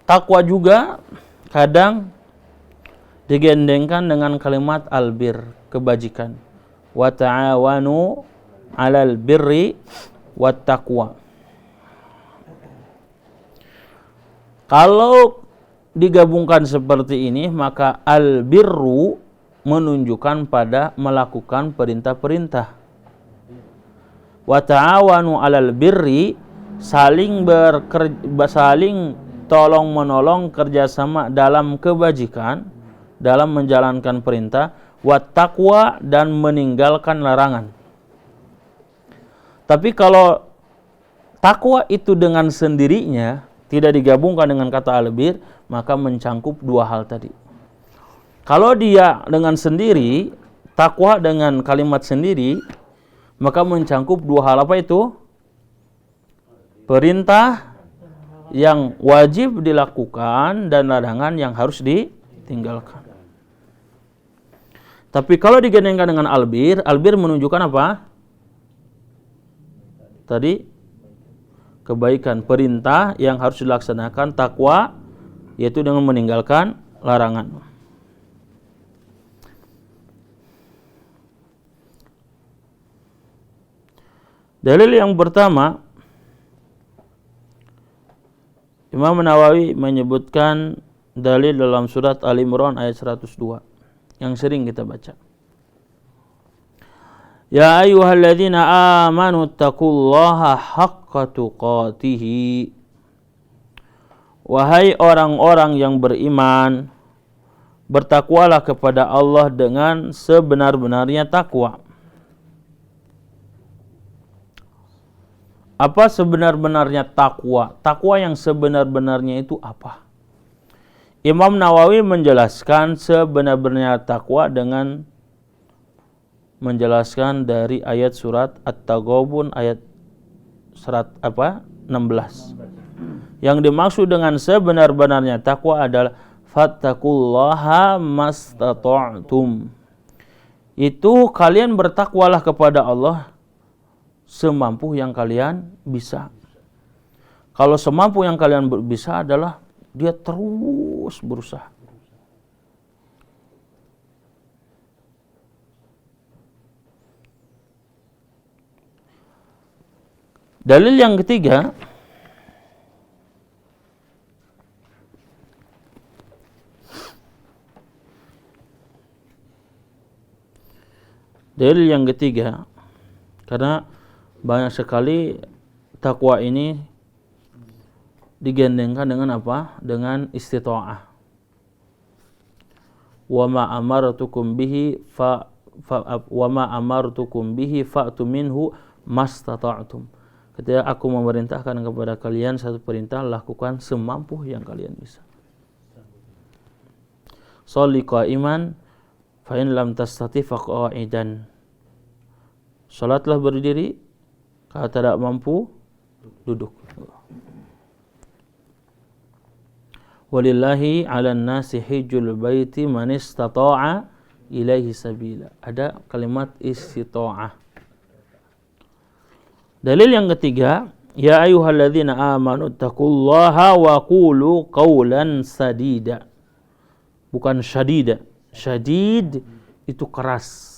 Takwa juga kadang digandengkan dengan kalimat albir, kebajikan. Wa ta'awanu 'alal birri wat taqwa. Kalau digabungkan seperti ini, maka albirru menunjukkan pada melakukan perintah-perintah. Wa ta'awanu 'alal birri, saling tolong menolong, kerjasama dalam kebajikan, dalam menjalankan perintah, wat taqwa, dan meninggalkan larangan. Tapi kalau takwa itu dengan sendirinya tidak digabungkan dengan kata albir, maka mencangkup dua hal tadi. Kalau dia dengan sendiri, takwa dengan kalimat sendiri, maka mencangkup dua hal. Apa itu? Perintah yang wajib dilakukan dan larangan yang harus ditinggalkan. Tapi kalau digandengkan dengan albir, albir menunjukkan apa? Tadi kebaikan, perintah yang harus dilaksanakan, takwa yaitu dengan meninggalkan larangan. Dalil yang pertama, Imam Nawawi menyebutkan dalil dalam surat Al-Imran ayat 102 yang sering kita baca. Ya ayyuhalladzina amanu taqullaha haqqa tuqatih. Wahai orang-orang yang beriman, bertakwalah kepada Allah dengan sebenar-benarnya takwa. Apa sebenar-benarnya takwa? Takwa yang sebenar-benarnya itu apa? Imam Nawawi menjelaskan sebenar-benarnya takwa dengan menjelaskan dari ayat surat At-Taghabun ayat 16. Yang dimaksud dengan sebenar-benarnya takwa adalah fattaqullaha mastata'tum. Itu kalian bertakwalah kepada Allah semampu yang kalian bisa. Kalau semampu yang kalian bisa adalah dia terus berusaha. Dalil yang ketiga, karena banyak sekali takwa ini digandengkan dengan apa? Dengan istita'ah. Wa ma amartukum bihi fa'tu minhu mastata'tum. Ketika aku memerintahkan kepada kalian satu perintah, lakukan semampu yang kalian bisa. Sholli qa'iman fa in lam tastati fa qa'idan. Salatlah berdiri, kalau tidak mampu duduk. Walillahi 'alan nasi hijjul baiti man istata'a ilaihi sabila. Ada kalimat istita'ah. Dalil yang ketiga, ya ayyuhalladzina amanu taqullaha wa qulu qawlan sadida. Bukan syadida. Syadid itu keras.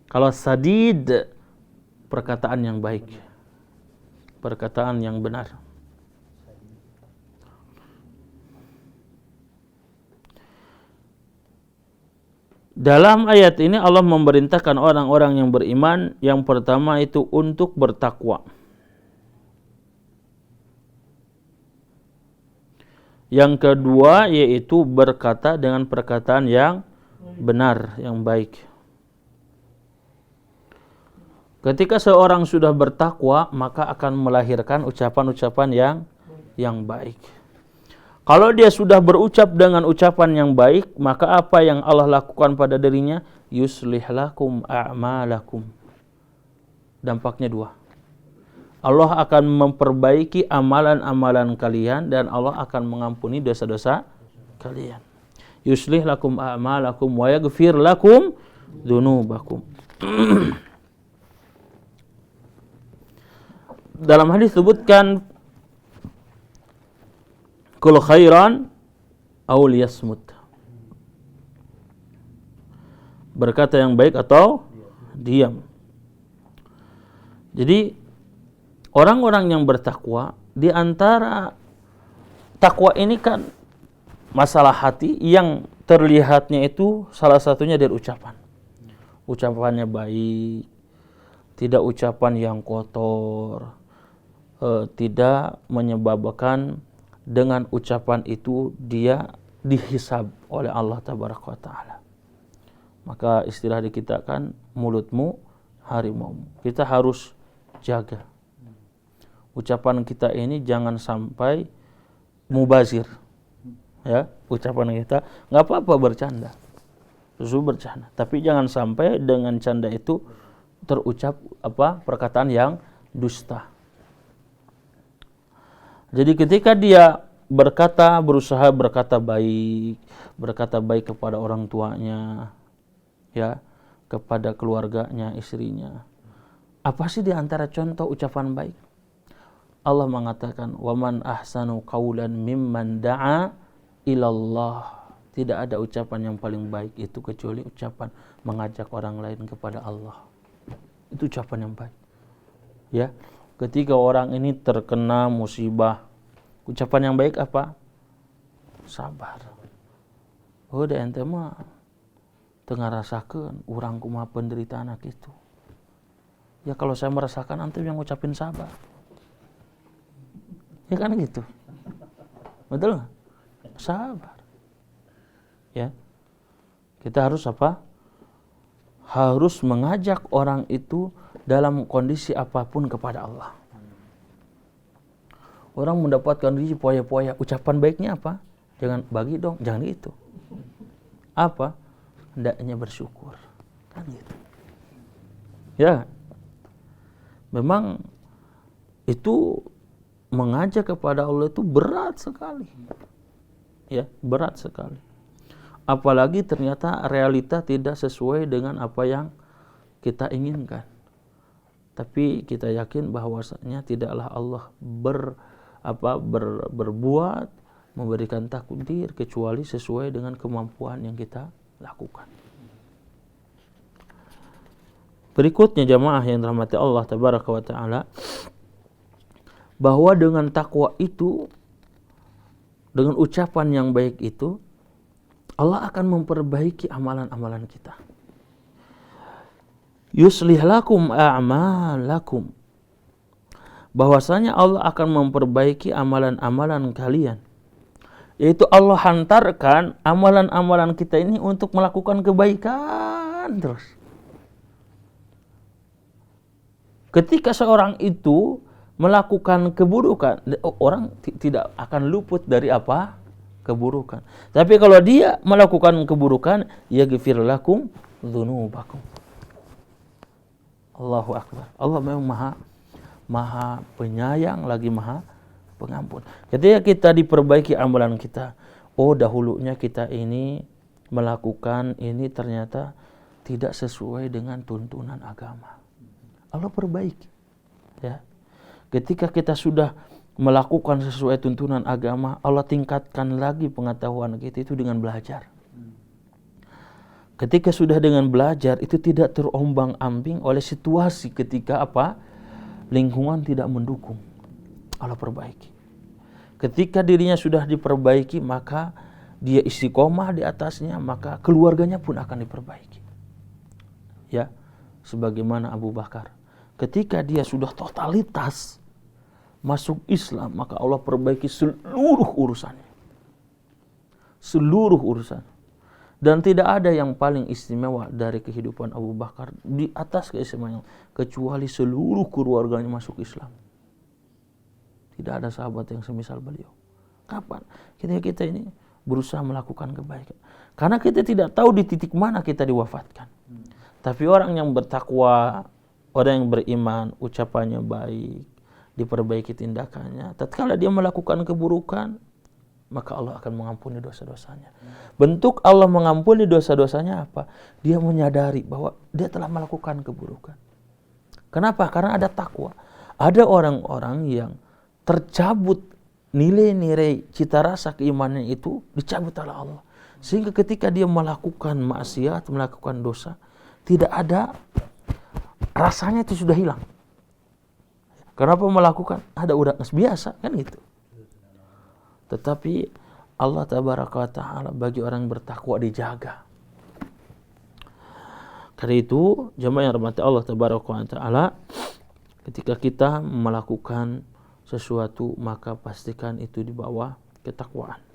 Kalau sadid, perkataan yang baik, perkataan yang benar. Dalam ayat ini Allah memerintahkan orang-orang yang beriman, yang pertama itu untuk bertakwa. Yang kedua yaitu berkata dengan perkataan yang benar, yang baik. Ketika seorang sudah bertakwa, maka akan melahirkan ucapan-ucapan yang baik. Kalau dia sudah berucap dengan ucapan yang baik, maka apa yang Allah lakukan pada dirinya? Yuslih lakum a'malakum. Dampaknya dua. Allah akan memperbaiki amalan-amalan kalian dan Allah akan mengampuni dosa-dosa kalian. Yuslih lakum a'malakum wa yaghfir lakum dzunubakum. Dalam hadis disebutkan Qul khairan aw liyasmut. Berkata yang baik atau diam. Jadi orang-orang yang bertakwa, di antara takwa ini kan masalah hati yang terlihatnya itu salah satunya dari ucapan. Ucapannya baik, tidak ucapan yang kotor, tidak menyebabkan dengan ucapan itu dia dihisab oleh Allah Tabaraka wa Ta'ala. Maka istilah di kita kan mulutmu harimaumu. Kita harus jaga. Ucapan kita ini jangan sampai mubazir. Ya, ucapan kita nggak apa-apa bercanda. Susu bercanda, tapi jangan sampai dengan canda itu terucap perkataan yang dusta. Jadi ketika dia berusaha berkata baik kepada orang tuanya, ya, kepada keluarganya, istrinya. Apa sih di antara contoh ucapan baik? Allah mengatakan, "Waman ahsanu qaulan mimman da'a ilallah." Tidak ada ucapan yang paling baik itu kecuali ucapan mengajak orang lain kepada Allah. Itu ucapan yang baik. Ya, ketika orang ini terkena musibah, ucapan yang baik apa? Sabar. Oh, da ente mah tengah rasakeun urang kumaha penderitaan kitu. Ya kalau saya merasakan antum yang ngucapin sabar. Ya kan gitu. Betul enggak? Sabar. Ya. Kita harus apa? Harus mengajak orang itu dalam kondisi apapun kepada Allah. Orang mendapatkan rezeki poya-poya, ucapan baiknya apa? Jangan bagi dong, jangan gitu. Apa? Hendaknya bersyukur. Kan gitu. Ya. Memang itu mengajak kepada Allah itu berat sekali. Ya, berat sekali. Apalagi ternyata realita tidak sesuai dengan apa yang kita inginkan. Tapi kita yakin bahwasanya tidaklah Allah berbuat memberikan takdir kecuali sesuai dengan kemampuan yang kita lakukan. Berikutnya jamaah yang dirahmati Allah Tabaraka wa Ta'ala, bahwa dengan takwa itu, dengan ucapan yang baik itu, Allah akan memperbaiki amalan-amalan kita. Yuslih lakum a'malakum. Bahwasanya Allah akan memperbaiki amalan-amalan kalian. Yaitu Allah hantarkan amalan-amalan kita ini untuk melakukan kebaikan terus. Ketika seorang itu melakukan keburukan, orang tidak akan luput dari apa? Keburukan. Tapi kalau dia melakukan keburukan, yaghfir lakum dzunubakum. Allahu akbar. Allah memang maha penyayang lagi maha pengampun. Ketika kita diperbaiki amalan kita, oh dahulunya kita ini melakukan ini ternyata tidak sesuai dengan tuntunan agama. Allah perbaiki. Ya. Ketika kita sudah melakukan sesuai tuntunan agama, Allah tingkatkan lagi pengetahuan kita itu dengan belajar. Ketika sudah dengan belajar, itu tidak terombang-ambing oleh situasi ketika apa? Lingkungan tidak mendukung. Allah perbaiki. Ketika dirinya sudah diperbaiki, maka dia istiqomah di atasnya, maka keluarganya pun akan diperbaiki. Ya, sebagaimana Abu Bakar. Ketika dia sudah totalitas masuk Islam, maka Allah perbaiki seluruh urusannya. Seluruh urusan. Dan tidak ada yang paling istimewa dari kehidupan Abu Bakar di atas keistimewaan kecuali seluruh keluarganya masuk Islam. Tidak ada sahabat yang semisal beliau. Kapan? Kita ini berusaha melakukan kebaikan. Karena kita tidak tahu di titik mana kita diwafatkan. Tapi orang yang bertakwa, orang yang beriman, ucapannya baik, diperbaiki tindakannya. Tatkala dia melakukan keburukan, maka Allah akan mengampuni dosa-dosanya. Bentuk Allah mengampuni dosa-dosanya apa? Dia menyadari bahwa dia telah melakukan keburukan. Kenapa? Karena ada takwa. Ada orang-orang yang tercabut nilai-nilai cita rasa keimanan itu dicabut oleh Allah. Sehingga ketika dia melakukan maksiat, melakukan dosa, tidak ada rasanya, itu sudah hilang. Kenapa melakukan? Ada udah biasa kan gitu. Tetapi Allah tabaraka wa taala bagi orang yang bertakwa dijaga. Karena itu jemaah yang rahmati Allah tabaraka wa taala, ketika kita melakukan sesuatu maka pastikan itu di bawah ketakwaan.